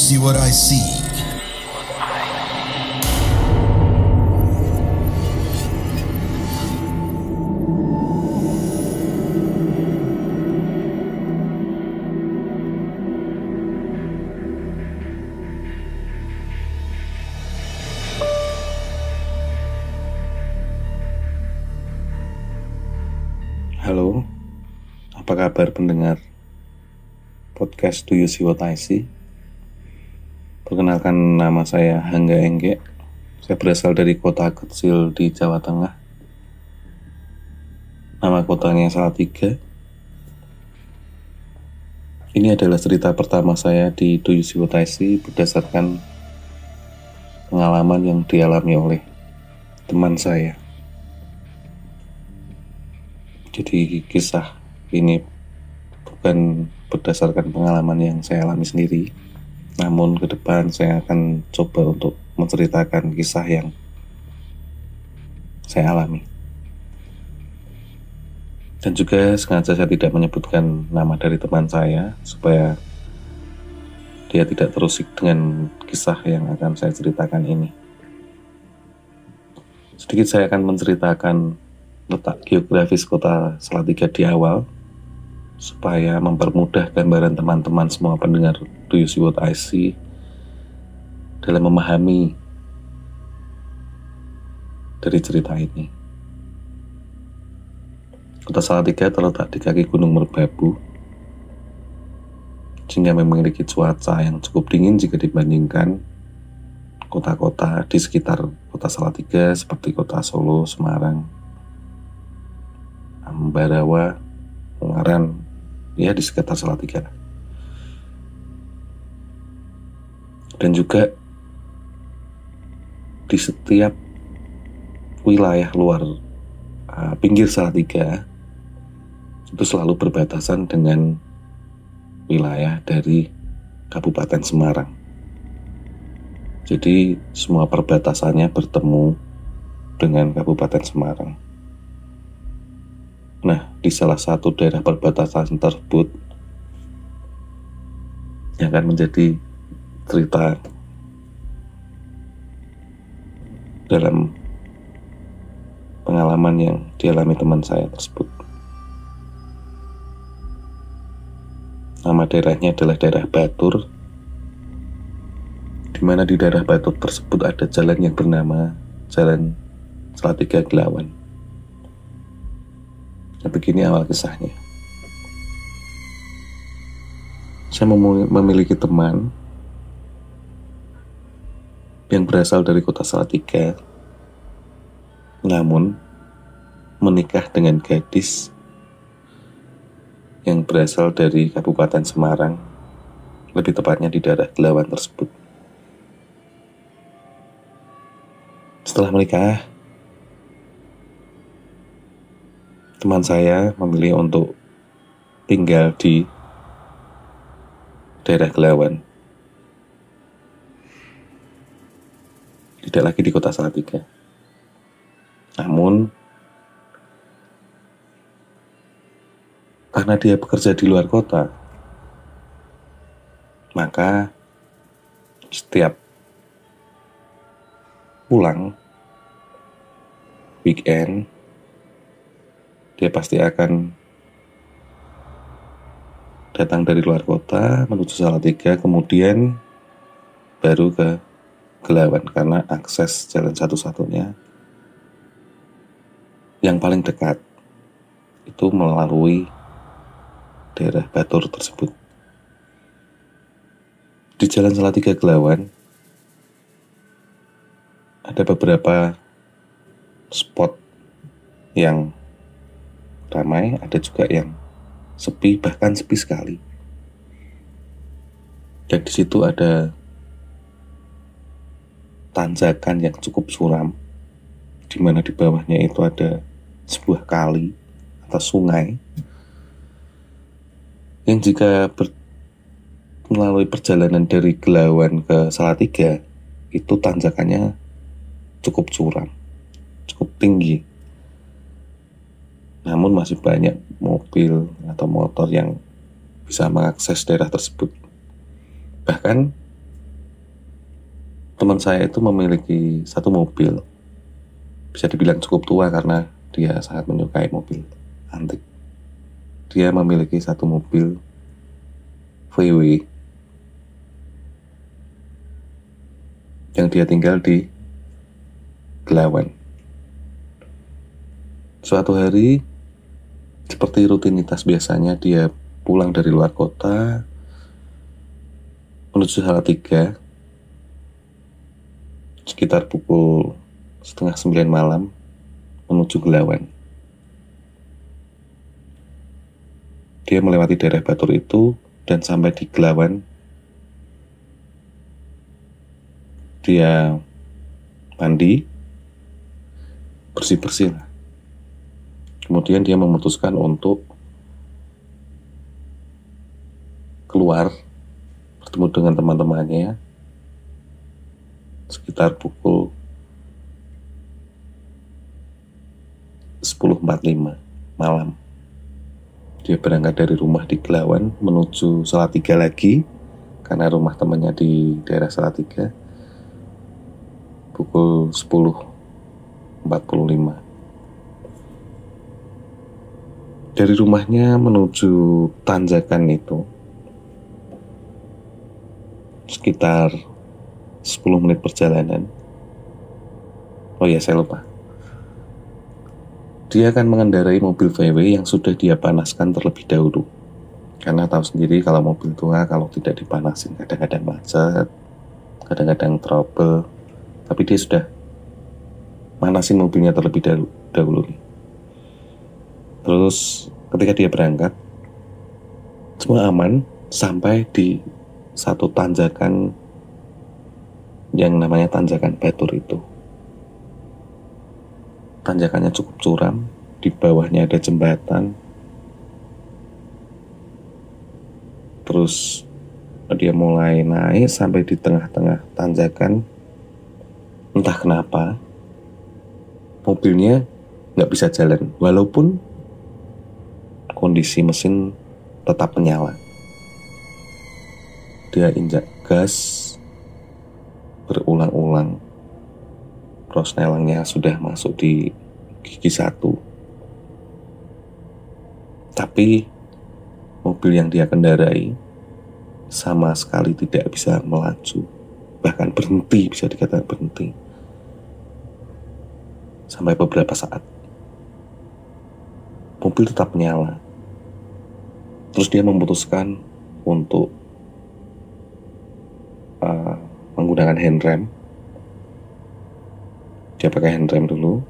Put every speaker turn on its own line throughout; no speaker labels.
see what I see?
Halo, apa kabar pendengar podcast Do You See What I See? Perkenalkan, nama saya Hangga Engge. Saya berasal dari kota kecil di Jawa Tengah. Nama kotanya Salatiga. Ini adalah cerita pertama saya di Do You See What I See berdasarkan pengalaman yang dialami oleh teman saya. Jadi kisah ini bukan berdasarkan pengalaman yang saya alami sendiri, namun ke depan saya akan coba untuk menceritakan kisah yang saya alami. Dan juga sengaja saya tidak menyebutkan nama dari teman saya supaya dia tidak terusik dengan kisah yang akan saya ceritakan ini. Sedikit saya akan menceritakan letak geografis kota Salatiga di awal supaya mempermudah gambaran teman-teman semua pendengar Do You See What I See dalam memahami dari cerita ini. Kota Salatiga terletak di kaki Gunung Merbabu, sehingga memiliki cuaca yang cukup dingin jika dibandingkan kota-kota di sekitar kota Salatiga seperti kota Solo, Semarang, Ambarawa, Ungaran, ya di sekitar Salatiga. Dan juga di setiap wilayah luar pinggir Salatiga itu selalu berbatasan dengan wilayah dari Kabupaten Semarang. Jadi semua perbatasannya bertemu dengan Kabupaten Semarang. Nah, di salah satu daerah perbatasan tersebut yang akan menjadi cerita dalam pengalaman yang dialami teman saya tersebut. Nama daerahnya adalah daerah Batur, di mana di daerah Batur tersebut ada jalan yang bernama Jalan Salatiga Gelawan. Nah, begini awal kisahnya. Saya memiliki teman yang berasal dari kota Salatiga, namun menikah dengan gadis yang berasal dari Kabupaten Semarang, lebih tepatnya di daerah Gelawan tersebut. Setelah menikah, teman saya memilih untuk tinggal di daerah Gelawan, tidak lagi di kota Salatiga. Namun karena dia bekerja di luar kota, maka setiap pulang weekend dia pasti akan datang dari luar kota menuju Salatiga, kemudian baru ke Gelawan, karena akses jalan satu-satunya yang paling dekat itu melalui daerah Batur tersebut. Di jalan Salatiga Gelawan ada beberapa spot yang ramai, ada juga yang sepi, bahkan sepi sekali. Dan di situ ada tanjakan yang cukup suram, di mana di bawahnya itu ada sebuah kali atau sungai yang jika melalui perjalanan dari Gelawan ke Salatiga itu tanjakannya cukup curam, cukup tinggi. Namun masih banyak mobil atau motor yang bisa mengakses daerah tersebut. Bahkan Teman saya itu memiliki satu mobil, bisa dibilang cukup tua karena dia sangat menyukai mobil antik. Dia memiliki satu mobil VW yang dia tinggal di Gelawan. Suatu hari, seperti rutinitas biasanya, dia pulang dari luar kota menuju Salatiga sekitar pukul 8:30 malam menuju Gelawan. Dia melewati daerah Batur itu dan sampai di Gelawan dia mandi, bersih-bersih lah. Kemudian dia memutuskan untuk keluar bertemu dengan teman-temannya sekitar pukul 10:45 malam. Dia berangkat dari rumah di Gelawan menuju Salatiga lagi, karena rumah temannya di daerah Salatiga, pukul 10:45. Dari rumahnya menuju tanjakan itu sekitar 10 menit perjalanan. Oh ya, saya lupa. Dia akan mengendarai mobil VW yang sudah dia panaskan terlebih dahulu. Karena tahu sendiri kalau mobil tua kalau tidak dipanasin kadang-kadang macet, kadang-kadang trouble. Tapi dia sudah manasin mobilnya terlebih dahulu. Terus ketika dia berangkat, semua aman sampai di satu tanjakan yang namanya tanjakan Batur itu. Tanjakannya cukup curam, di bawahnya ada jembatan. Terus dia mulai naik sampai di tengah-tengah tanjakan. Entah kenapa mobilnya nggak bisa jalan, walaupun kondisi mesin tetap menyala. Dia injak gas berulang-ulang. Prosnelengnya sudah masuk di gigi 1. Tapi mobil yang dia kendarai sama sekali tidak bisa melaju. Bahkan berhenti, bisa dikatakan berhenti. Sampai beberapa saat. Mobil tetap menyala. Terus dia memutuskan untuk menggunakan handrem. Dia pakai handrem dulu.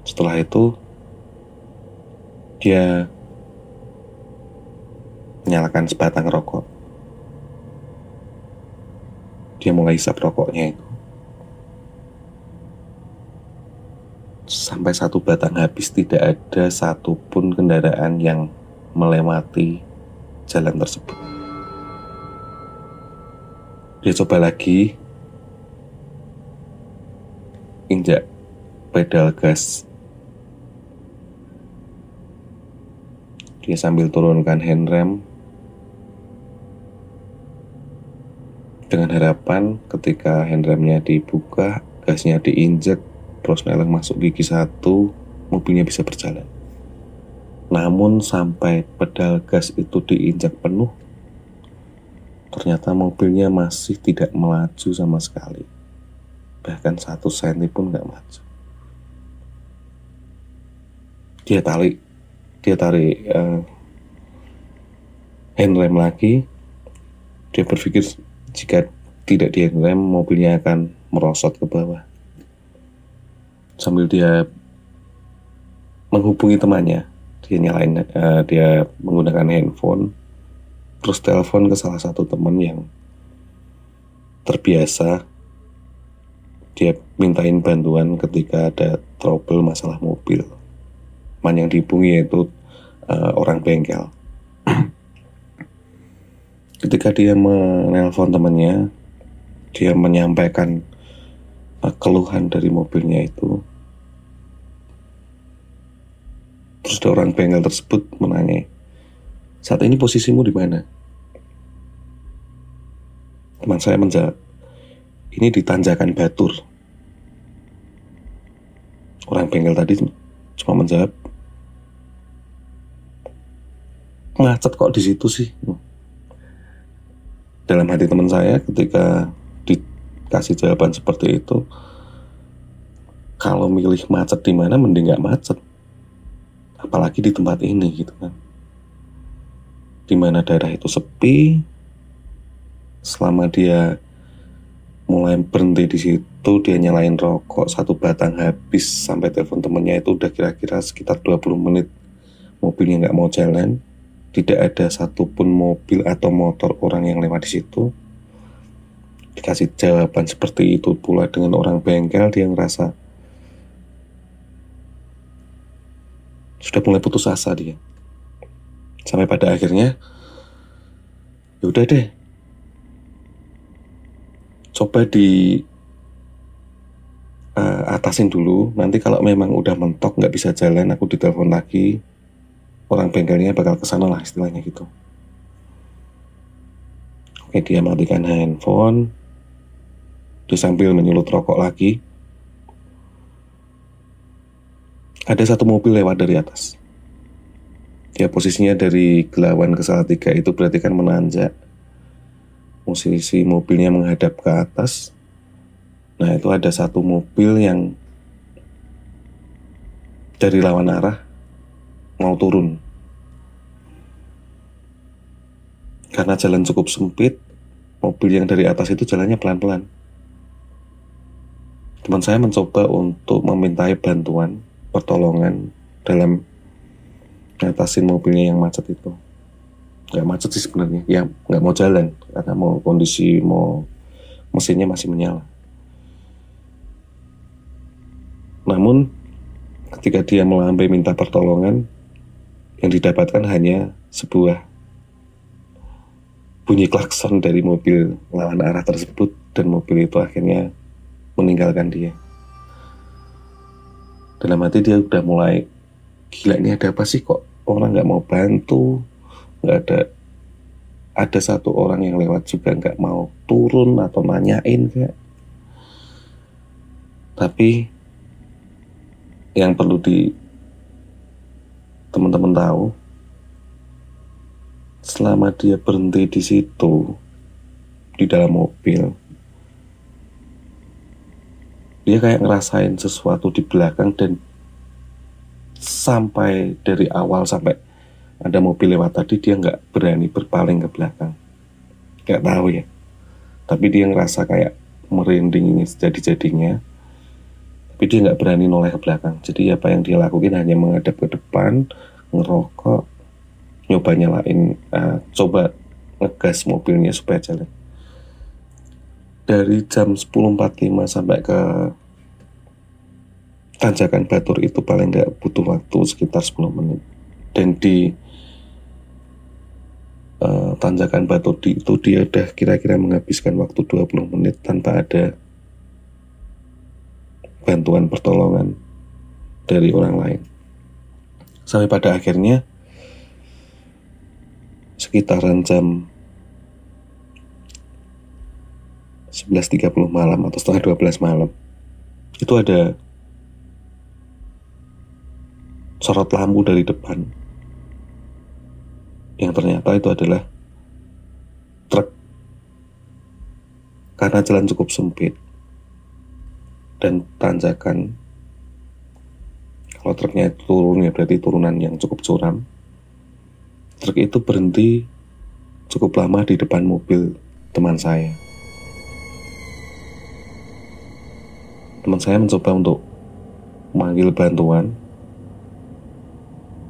Setelah itu dia menyalakan sebatang rokok. Dia mulai hisap rokoknya itu. Sampai satu batang habis, tidak ada satupun kendaraan yang melewati jalan tersebut. Dia coba lagi, injak pedal gas. Dia sambil turunkan handrem dengan harapan ketika handremnya dibuka, gasnya diinjek, prosneleng masuk gigi 1, mobilnya bisa berjalan. Namun sampai pedal gas itu diinjak penuh, ternyata mobilnya masih tidak melaju sama sekali. Bahkan 1 senti pun gak maju. Dia tarik handrem lagi. Dia berpikir jika tidak di handrem, mobilnya akan merosot ke bawah. Sambil dia menghubungi temannya, dia menggunakan handphone, terus telepon ke salah satu teman yang terbiasa dia mintain bantuan ketika ada trouble masalah mobil. Teman yang dihubungi yaitu orang bengkel. Ketika dia menelpon temannya, dia menyampaikan keluhan dari mobilnya itu. Terus orang bengkel tersebut menanya, "Saat ini posisimu di mana?" Teman saya menjawab, Ini di Tanjakan Batur. Orang bengkel tadi cuma menjawab, macet kok di situ sih. Dalam hati teman saya ketika dikasih jawaban seperti itu, kalau milih macet di mana mending nggak macet, apalagi di tempat ini gitu kan, di mana daerah itu sepi. Selama dia mulai berhenti di situ, dia nyalain rokok, satu batang habis, sampai telepon temennya itu udah kira-kira sekitar 20 menit mobilnya nggak mau jalan. Tidak ada satupun mobil atau motor orang yang lewat di situ. Dikasih jawaban seperti itu pula dengan orang bengkel, dia ngerasa sudah mulai putus asa dia. Sampai pada akhirnya, ya udah deh, coba di atasin dulu. Nanti kalau memang udah mentok nggak bisa jalan, aku ditelepon lagi. Orang bengkelnya bakal kesana lah istilahnya gitu. Oke, dia matikan handphone. Dia sambil menyulut rokok lagi. Ada satu mobil lewat dari atas. Dia posisinya dari Gelawan ke Salatiga, itu berarti kan menanjak. Posisi mobilnya menghadap ke atas. Nah, itu ada satu mobil yang dari lawan arah mau turun. Karena jalan cukup sempit, mobil yang dari atas itu jalannya pelan-pelan. Teman saya mencoba untuk memintai bantuan, pertolongan dalam ngatasin mobilnya yang macet itu. Nggak macet sih sebenarnya, ya nggak mau jalan karena kondisi mesinnya masih menyala. Namun ketika dia melambai minta pertolongan, yang didapatkan hanya sebuah bunyi klakson dari mobil lawan arah tersebut, dan mobil itu akhirnya meninggalkan dia. Dalam hati dia udah mulai, gila, ini ada apa sih, kok orang nggak mau bantu, nggak ada satu orang yang lewat juga nggak mau turun atau nanyain kayak. Tapi yang perlu teman-teman tahu, selama dia berhenti di situ, di dalam mobil, dia kayak ngerasain sesuatu di belakang, dan sampai dari awal sampai ada mobil lewat tadi, dia nggak berani berpaling ke belakang. Nggak tahu ya, tapi dia ngerasa kayak merinding ini jadi-jadinya, tapi dia nggak berani noleh ke belakang. Jadi apa yang dia lakukan hanya menghadap ke depan, ngerokok, nyoba nyalain, coba ngegas mobilnya supaya jalan. Dari jam 10.45 sampai ke Tanjakan Batur itu paling nggak butuh waktu sekitar 10 menit. Dan di Tanjakan Batur itu dia udah kira-kira menghabiskan waktu 20 menit tanpa ada bantuan pertolongan dari orang lain. Sampai pada akhirnya sekitaran jam 11.30 malam atau setengah 12 malam, itu ada sorot lampu dari depan, yang ternyata itu adalah truk. Karena jalan cukup sempit dan tanjakan, kalau truknya itu turun ya berarti turunan yang cukup curam. Truk itu berhenti cukup lama di depan mobil teman saya. Teman saya mencoba untuk memanggil bantuan,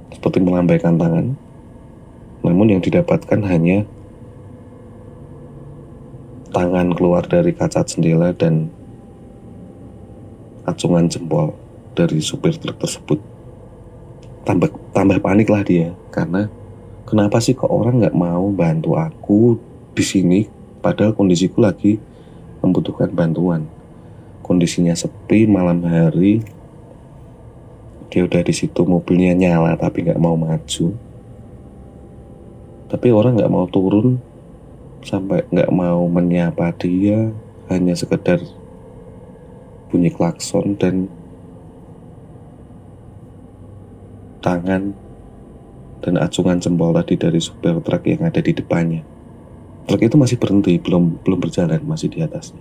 seperti melambaikan tangan, namun yang didapatkan hanya tangan keluar dari kaca jendela dan acungan jempol dari supir truk tersebut. Tambah panik lah dia, karena kenapa sih kok orang nggak mau bantu aku di sini, padahal kondisiku lagi membutuhkan bantuan. Kondisinya sepi, malam hari, dia udah di situ, mobilnya nyala tapi nggak mau maju. Tapi orang nggak mau turun, sampai nggak mau menyapa dia, hanya sekedar bunyi klakson dan tangan dan acungan jempol tadi dari supir truk yang ada di depannya. Truk itu masih berhenti, belum berjalan, masih di atasnya.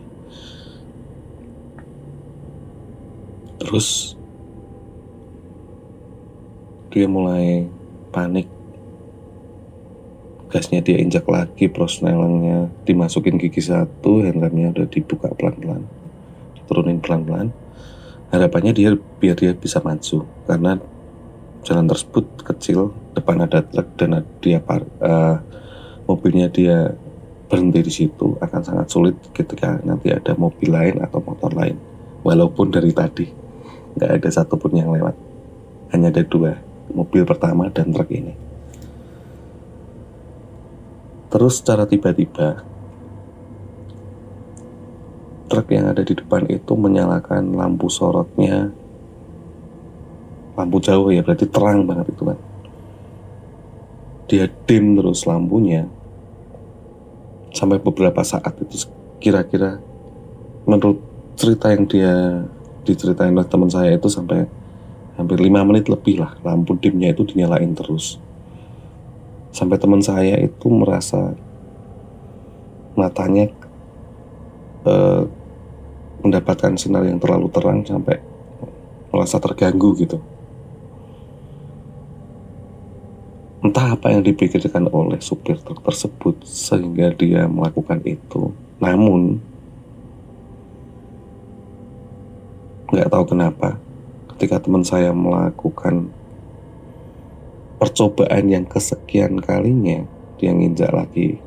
Terus dia mulai panik. Gasnya dia injak lagi, prosnelengnya dimasukin gigi satu, handlemnya udah dibuka pelan-pelan, diturunin pelan-pelan. Harapannya biar dia bisa maju, karena jalan tersebut kecil, depan ada truk dan mobilnya dia berhenti di situ akan sangat sulit ketika nanti ada mobil lain atau motor lain. Walaupun dari tadi nggak ada satupun yang lewat, hanya ada dua, mobil pertama dan truk ini. Terus secara tiba-tiba truk yang ada di depan itu menyalakan lampu sorotnya, lampu jauh ya, berarti terang banget itu kan. Dia dim terus lampunya sampai beberapa saat itu, kira-kira menurut cerita yang diceritain oleh teman saya itu sampai hampir 5 menit lebih lah lampu dimnya itu dinyalain terus. Sampai teman saya itu merasa matanya mendapatkan sinar yang terlalu terang sampai merasa terganggu gitu. Entah apa yang dipikirkan oleh supir truk tersebut sehingga dia melakukan itu. Namun nggak tahu kenapa ketika teman saya melakukan percobaan yang kesekian kalinya, dia nginjak lagi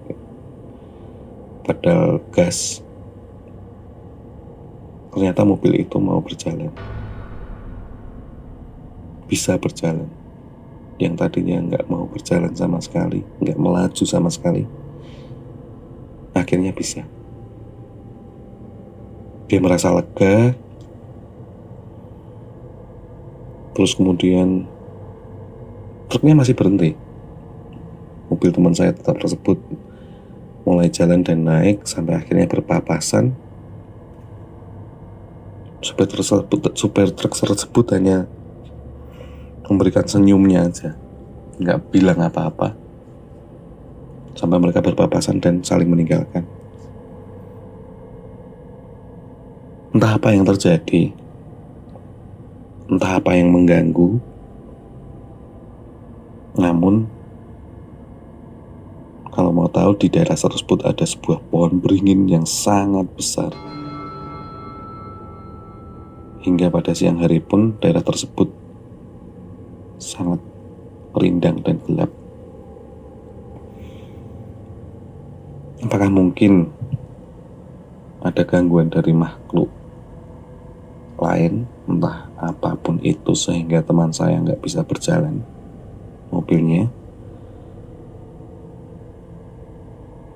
pedal gas, ternyata mobil itu mau berjalan, bisa berjalan. Yang tadinya nggak mau berjalan sama sekali, nggak melaju sama sekali, akhirnya bisa. Dia merasa lega. Terus kemudian truknya masih berhenti. Mobil teman saya tetap tersebut mulai jalan dan naik sampai akhirnya berpapasan. Supir truk tersebut hanya memberikan senyumnya aja, nggak bilang apa-apa, sampai mereka berpapasan dan saling meninggalkan. Entah apa yang terjadi, entah apa yang mengganggu, namun kalau mau tahu, di daerah tersebut ada sebuah pohon beringin yang sangat besar. Hingga pada siang hari pun daerah tersebut sangat rindang dan gelap. Apakah mungkin ada gangguan dari makhluk lain, entah apapun itu, sehingga teman saya nggak bisa berjalan mobilnya?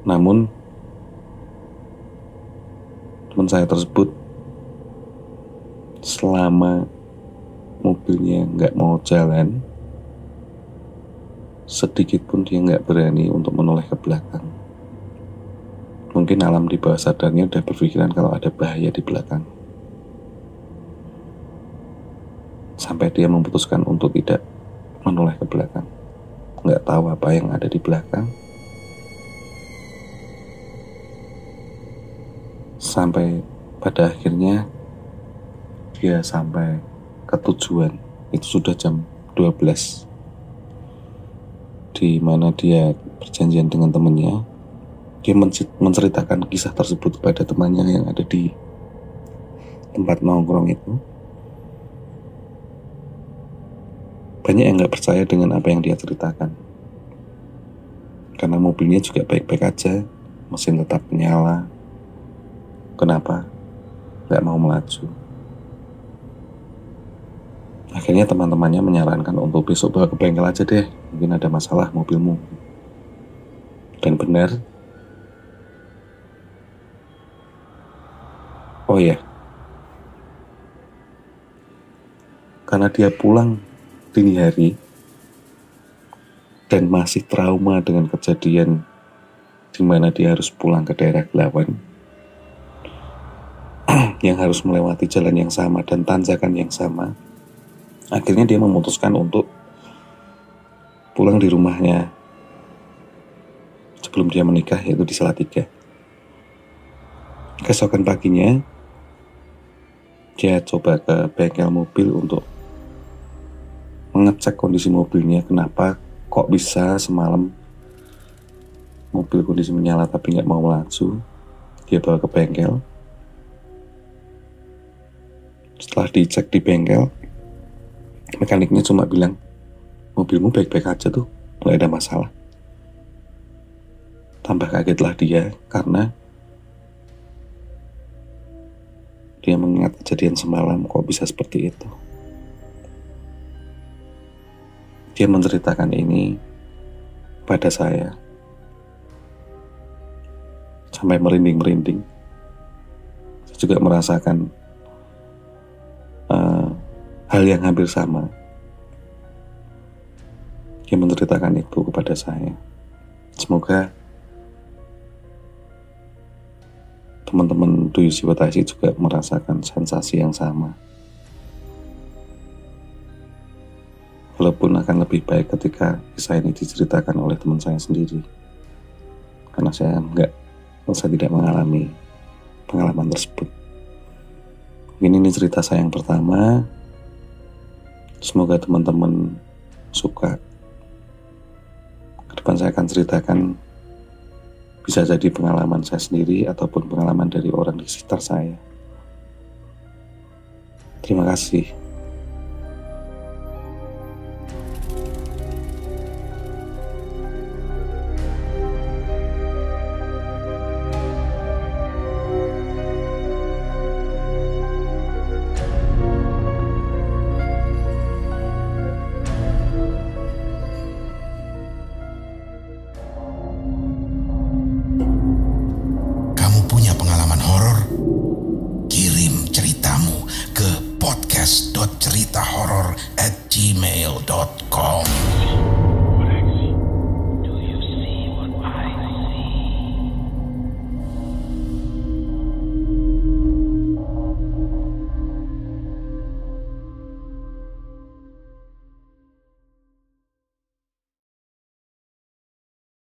Namun teman saya tersebut selama mobilnya nggak mau jalan, sedikit pun dia nggak berani untuk menoleh ke belakang. Mungkin alam di bawah sadarnya udah berpikiran kalau ada bahaya di belakang, sampai dia memutuskan untuk tidak menoleh ke belakang. Nggak tahu apa yang ada di belakang, sampai pada akhirnya dia sampai ke tujuan. Itu sudah jam 12, di mana dia berjanjian dengan temannya. Dia menceritakan kisah tersebut kepada temannya yang ada di tempat nongkrong itu. Banyak yang gak percaya dengan apa yang dia ceritakan, karena mobilnya juga baik-baik aja, mesin tetap menyala. Kenapa gak mau melaju? Akhirnya teman-temannya menyarankan untuk besok bawa ke bengkel aja deh, mungkin ada masalah mobilmu. Dan benar. Oh ya, karena dia pulang dini hari dan masih trauma dengan kejadian di mana dia harus pulang ke daerah Gelawan, yang harus melewati jalan yang sama dan tanjakan yang sama. Akhirnya dia memutuskan untuk pulang di rumahnya sebelum dia menikah, yaitu di Salatiga. Keesokan paginya dia coba ke bengkel mobil untuk mengecek kondisi mobilnya. Kenapa kok bisa semalam mobil kondisi menyala tapi gak mau laju. Dia bawa ke bengkel. Setelah dicek di bengkel, mekaniknya cuma bilang, mobilmu baik-baik aja tuh, gak ada masalah. Tambah kagetlah dia karena dia mengingat kejadian semalam, kok bisa seperti itu. Dia menceritakan ini pada saya sampai merinding-merinding. Saya juga merasakan hal yang hampir sama. Dia menceritakan itu kepada saya. Semoga teman-teman Do You See What I See juga merasakan sensasi yang sama. Walaupun akan lebih baik ketika kisah ini diceritakan oleh teman saya sendiri, karena saya tidak mengalami pengalaman tersebut. Ini cerita saya yang pertama. Semoga teman-teman suka. Ke depan saya akan ceritakan, bisa jadi pengalaman saya sendiri ataupun pengalaman dari orang di sekitar saya. Terima kasih.
podcast.ceritahoror@gmail.com